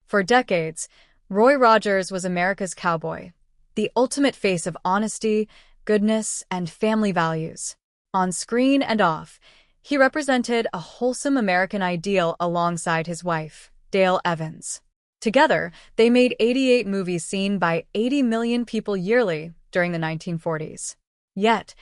For decades, Roy Rogers was America's cowboy, the ultimate face of honesty, goodness, and family values. On screen and off, he represented a wholesome American ideal alongside his wife, Dale Evans. Together, they made 88 movies seen by 80 million people yearly during the 1940s. Yet,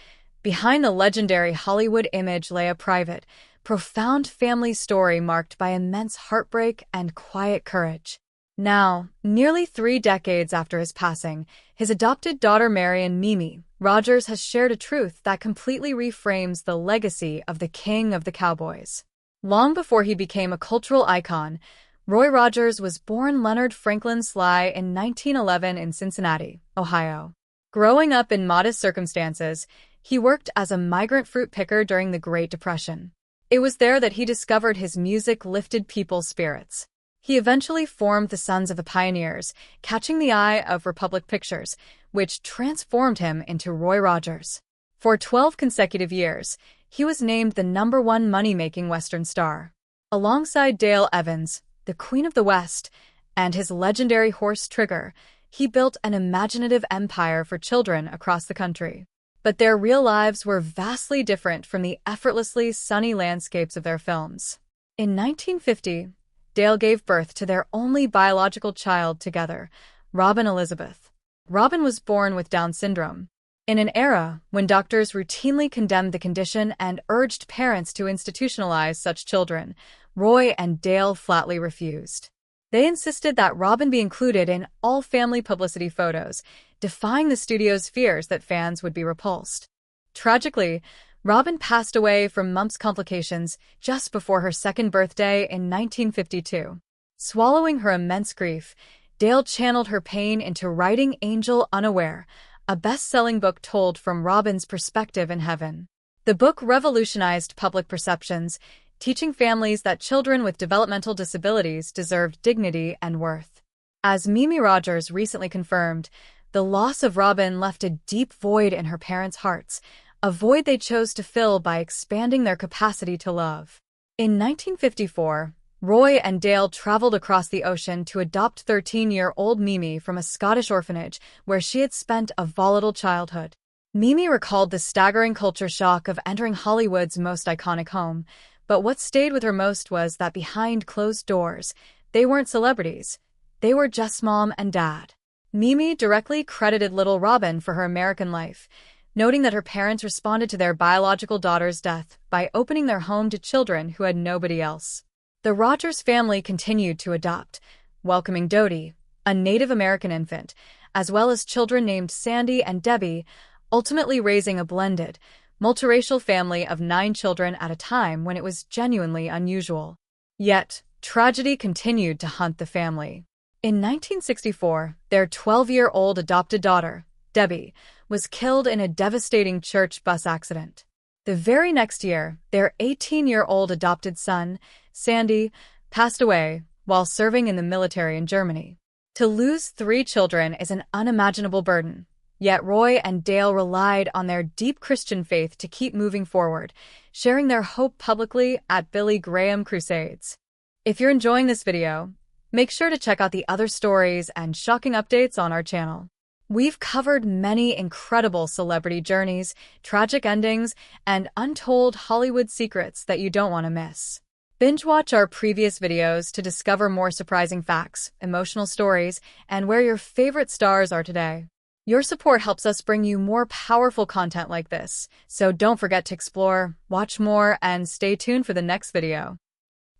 behind the legendary Hollywood image lay a private, profound family story marked by immense heartbreak and quiet courage. Now, nearly 3 decades after his passing, his adopted daughter Marion Mimi Rogers has shared a truth that completely reframes the legacy of the king of the Cowboys. Long before he became a cultural icon, Roy Rogers was born Leonard Franklin Sly in 1911 in Cincinnati, Ohio. Growing up in modest circumstances, he worked as a migrant fruit picker during the Great Depression. It was there that he discovered his music lifted people's spirits. He eventually formed the Sons of the Pioneers, catching the eye of Republic Pictures, which transformed him into Roy Rogers. For 12 consecutive years, he was named the #1 money-making Western star. Alongside Dale Evans, the Queen of the West, and his legendary horse Trigger, he built an imaginative empire for children across the country. But their real lives were vastly different from the effortlessly sunny landscapes of their films. In 1950, Dale gave birth to their only biological child together, Robin Elizabeth. Robin was born with Down syndrome. In an era when doctors routinely condemned the condition and urged parents to institutionalize such children, Roy and Dale flatly refused. They insisted that Robin be included in all family publicity photos, defying the studio's fears that fans would be repulsed. Tragically, Robin passed away from mumps complications just before her 2nd birthday in 1952. Swallowing her immense grief, Dale channeled her pain into writing Angel Unaware, a best-selling book told from Robin's perspective in heaven. The book revolutionized public perceptions, teaching families that children with developmental disabilities deserved dignity and worth. As Mimi Rogers recently confirmed, the loss of Robin left a deep void in her parents' hearts, a void they chose to fill by expanding their capacity to love. In 1954, Roy and Dale traveled across the ocean to adopt 13-year-old Mimi from a Scottish orphanage where she had spent a volatile childhood. Mimi recalled the staggering culture shock of entering Hollywood's most iconic home, but what stayed with her most was that behind closed doors, they weren't celebrities. They were just mom and dad. Mimi directly credited little Robin for her American life, noting that her parents responded to their biological daughter's death by opening their home to children who had nobody else. The Rogers family continued to adopt, welcoming Dodie, a Native American infant, as well as children named Sandy and Debbie, ultimately raising a blended, multiracial family of 9 children at a time when it was genuinely unusual. Yet, tragedy continued to hunt the family. In 1964, their 12-year-old adopted daughter, Debbie, was killed in a devastating church bus accident. The very next year, their 18-year-old adopted son, Sandy, passed away while serving in the military in Germany. To lose 3 children is an unimaginable burden, yet Roy and Dale relied on their deep Christian faith to keep moving forward, sharing their hope publicly at Billy Graham Crusades. If you're enjoying this video, make sure to check out the other stories and shocking updates on our channel. We've covered many incredible celebrity journeys, tragic endings, and untold Hollywood secrets that you don't want to miss. Binge watch our previous videos to discover more surprising facts, emotional stories, and where your favorite stars are today. Your support helps us bring you more powerful content like this, so don't forget to explore, watch more, and stay tuned for the next video.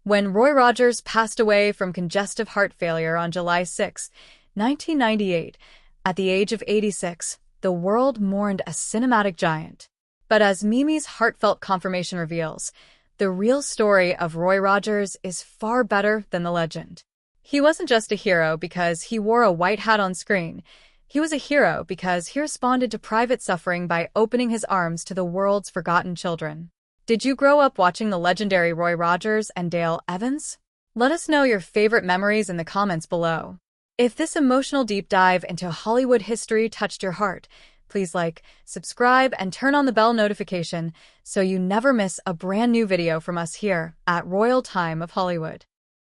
When Roy Rogers passed away from congestive heart failure on July 6, 1998, at the age of 86, the world mourned a cinematic giant. But as Mimi's heartfelt confirmation reveals, the real story of Roy Rogers is far better than the legend. He wasn't just a hero because he wore a white hat on screen. He was a hero because he responded to private suffering by opening his arms to the world's forgotten children. Did you grow up watching the legendary Roy Rogers and Dale Evans? Let us know your favorite memories in the comments below. If this emotional deep dive into Hollywood history touched your heart, please like, subscribe, and turn on the bell notification so you never miss a brand new video from us here at Royal Time of Hollywood.